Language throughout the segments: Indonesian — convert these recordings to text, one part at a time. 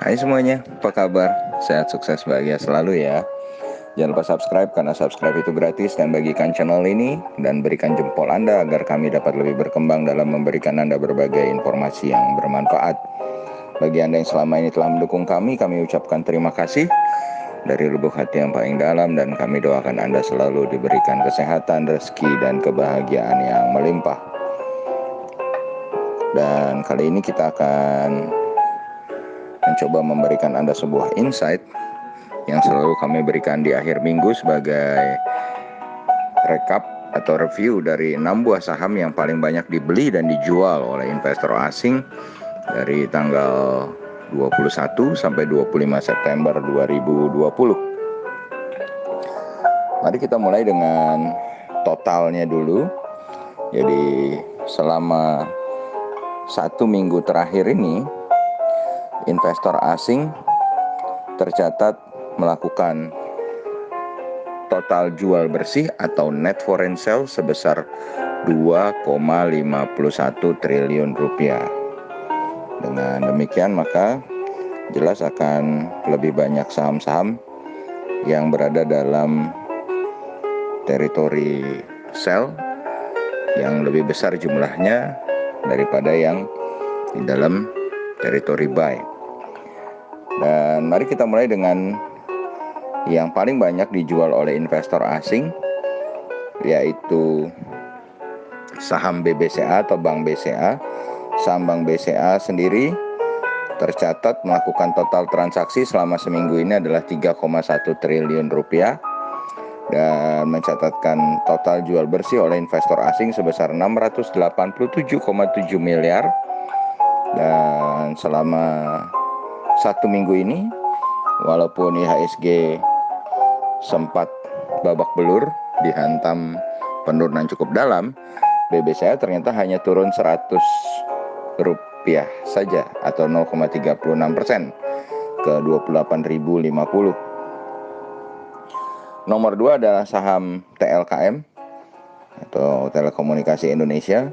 Hai semuanya, apa kabar? Sehat, sukses, bahagia selalu ya. Jangan lupa subscribe karena subscribe itu gratis dan bagikan channel ini dan berikan jempol Anda agar kami dapat lebih berkembang dalam memberikan Anda berbagai informasi yang bermanfaat. Bagi Anda yang selama ini telah mendukung kami ucapkan terima kasih dari lubuk hati yang paling dalam dan kami doakan Anda selalu diberikan kesehatan, rezeki, dan kebahagiaan yang melimpah. Dan kali ini kita akan mencoba memberikan Anda sebuah insight yang selalu kami berikan di akhir minggu sebagai rekap atau review dari 6 buah saham yang paling banyak dibeli dan dijual oleh investor asing dari tanggal 21 sampai 25 September 2020. Mari kita mulai dengan totalnya dulu. Jadi selama 1 minggu terakhir ini investor asing tercatat melakukan total jual bersih atau net foreign sale sebesar 2,51 triliun rupiah. Dengan demikian maka jelas akan lebih banyak saham-saham yang berada dalam teritori sell yang lebih besar jumlahnya daripada yang di dalam teritori buy. Dan mari kita mulai dengan yang paling banyak dijual oleh investor asing, yaitu saham BBCA atau Bank BCA. Saham Bank BCA sendiri tercatat melakukan total transaksi selama seminggu ini adalah 3,1 triliun rupiah dan mencatatkan total jual bersih oleh investor asing sebesar 687,7 miliar. Dan selama 1 minggu ini, walaupun IHSG sempat babak belur dihantam penurunan cukup dalam, BBCA ternyata hanya turun 100 rupiah saja atau 0,36% ke 28.050. Nomor 2 adalah saham TLKM atau Telekomunikasi Indonesia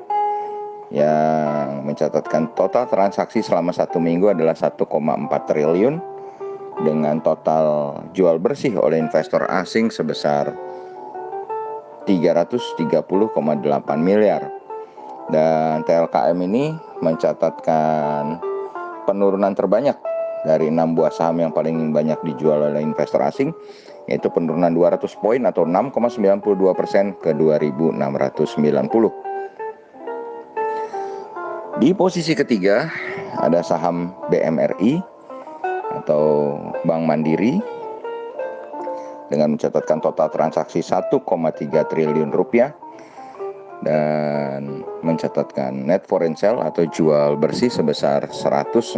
yang mencatatkan total transaksi selama 1 minggu adalah 1,4 triliun dengan total jual bersih oleh investor asing sebesar 330,8 miliar. Dan TLKM ini mencatatkan penurunan terbanyak dari 6 buah saham yang paling banyak dijual oleh investor asing, yaitu penurunan 200 poin atau 6,92% ke 2.690. Di posisi ketiga ada saham BMRI atau Bank Mandiri dengan mencatatkan total transaksi 1,3 triliun rupiah dan mencatatkan net foreign sale atau jual bersih sebesar 161,9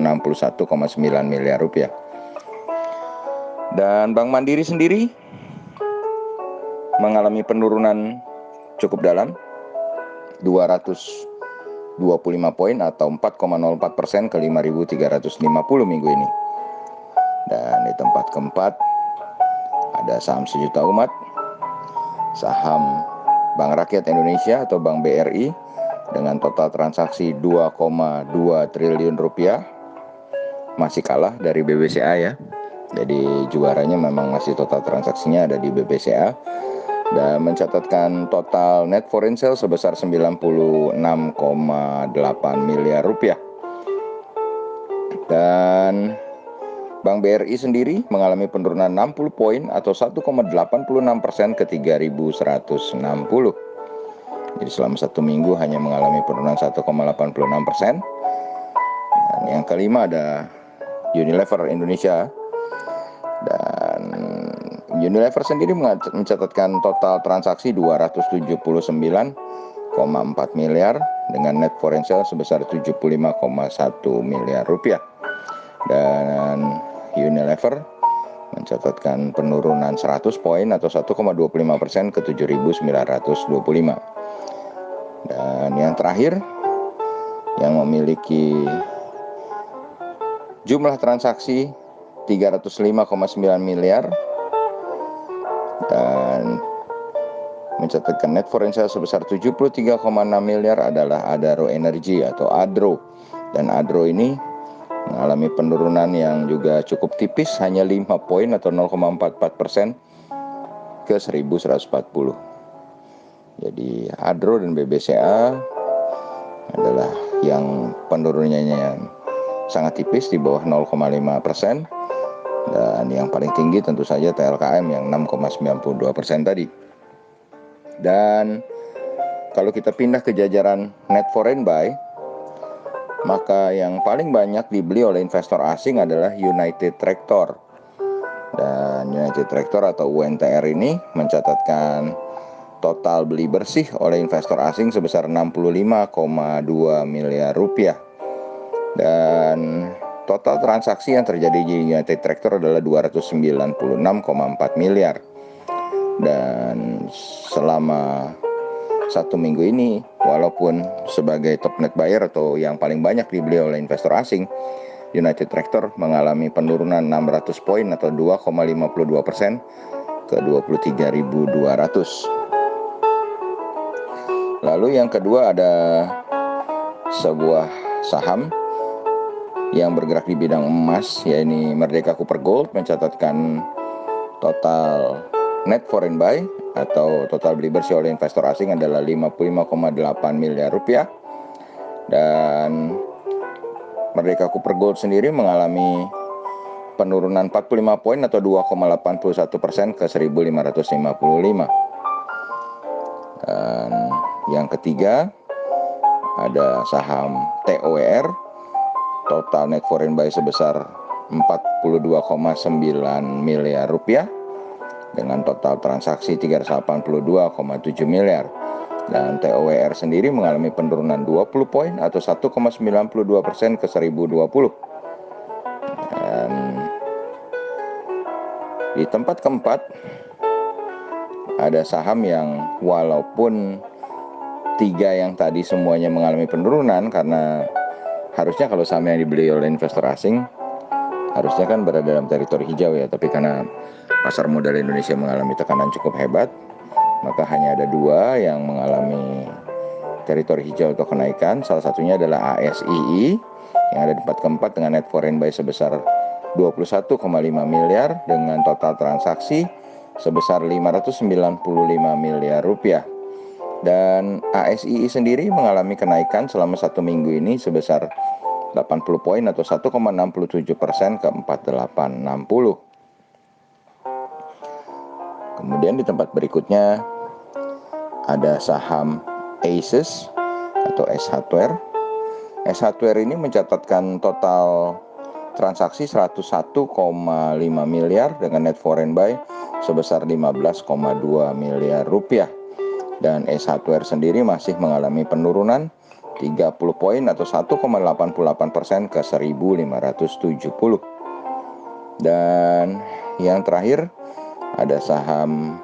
miliar rupiah. Dan Bank Mandiri sendiri mengalami penurunan cukup dalam 225 poin atau 4,04% ke 5.350 minggu ini. Dan di tempat keempat ada saham sejuta umat, saham Bank Rakyat Indonesia atau Bank BRI dengan total transaksi 2,2 triliun rupiah, masih kalah dari BBCA ya. Jadi juaranya memang masih total transaksinya ada di BBCA dan mencatatkan total net foreign sale sebesar 96,8 miliar rupiah. Dan Bank BRI sendiri mengalami penurunan 60 poin atau 1,86% ke 3.160. Jadi selama 1 minggu hanya mengalami penurunan 1,86%. Dan yang kelima ada Unilever Indonesia. Dan Unilever sendiri mencatatkan total transaksi 279,4 miliar dengan net foreign sale sebesar 75,1 miliar rupiah. Dan Unilever mencatatkan penurunan 100 poin atau 1,25% ke 7.925. Dan yang terakhir yang memiliki jumlah transaksi 305,9 miliar dan mencatatkan net foreign sale sebesar 73,6 miliar adalah Adaro Energy atau Adro. Dan Adro ini mengalami penurunan yang juga cukup tipis, hanya 5 poin atau 0,44% ke 1140. Jadi Adro dan BBCA adalah yang penurunannya yang sangat tipis di bawah 0,5%, dan yang paling tinggi tentu saja TLKM yang 6,92% tadi. Dan kalau kita pindah ke jajaran net foreign buy, maka yang paling banyak dibeli oleh investor asing adalah United Tractor. Dan United Tractor atau UNTR ini mencatatkan total beli bersih oleh investor asing sebesar 65,2 miliar rupiah. Dan total transaksi yang terjadi di United Tractor adalah 296,4 miliar. Dan selama 1 minggu ini, walaupun sebagai top net buyer atau yang paling banyak dibeli oleh investor asing, United Tractor mengalami penurunan 600 poin atau 2,52% ke 23.200. Lalu yang kedua ada sebuah saham yang bergerak di bidang emas, yaitu Merdeka Cooper Gold, mencatatkan total net foreign buy atau total beli bersih oleh investor asing adalah 55,8 miliar rupiah. Dan Merdeka Cooper Gold sendiri mengalami penurunan 45 poin atau 2,81% ke 1.555. Dan yang ketiga ada saham TOWR, total net foreign buy sebesar 42,9 miliar rupiah dengan total transaksi 382,7 miliar. Dan TOWR sendiri mengalami penurunan 20 poin atau 1,92% ke 1020. Dan di tempat keempat ada saham yang walaupun 3 yang tadi semuanya mengalami penurunan, karena harusnya kalau saham yang dibeli oleh investor asing harusnya kan berada dalam teritori hijau ya, tapi karena pasar modal Indonesia mengalami tekanan cukup hebat, maka hanya ada 2 yang mengalami teritori hijau atau kenaikan. Salah satunya adalah ASII yang ada di tempat keempat dengan net foreign buy sebesar 21,5 miliar dengan total transaksi sebesar 595 miliar rupiah. Dan ASII sendiri mengalami kenaikan selama 1 minggu ini sebesar 80 poin atau 1,67% ke 4860. Kemudian di tempat berikutnya ada saham ASUS atau S Hardware. S Hardware ini mencatatkan total transaksi 101,5 miliar dengan net foreign buy sebesar 15,2 miliar rupiah. Dan S Hardware sendiri masih mengalami penurunan 30 poin atau 1,88% ke 1.570. Dan yang terakhir ada saham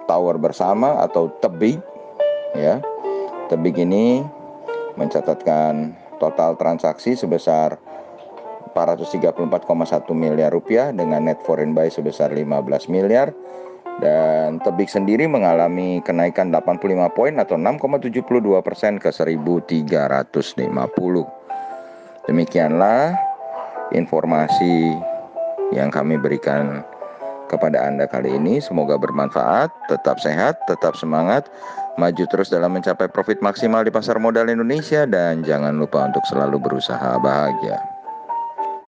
Tower Bersama atau Tebig ya. Tebig ini mencatatkan total transaksi sebesar 434,1 miliar rupiah dengan net foreign buy sebesar 15 miliar. Dan Tebig sendiri mengalami kenaikan 85 poin atau 6,72% ke 1.350. Demikianlah informasi yang kami berikan kepada Anda kali ini. Semoga bermanfaat. Tetap sehat, tetap semangat, maju terus dalam mencapai profit maksimal di pasar modal Indonesia, dan jangan lupa untuk selalu berusaha bahagia.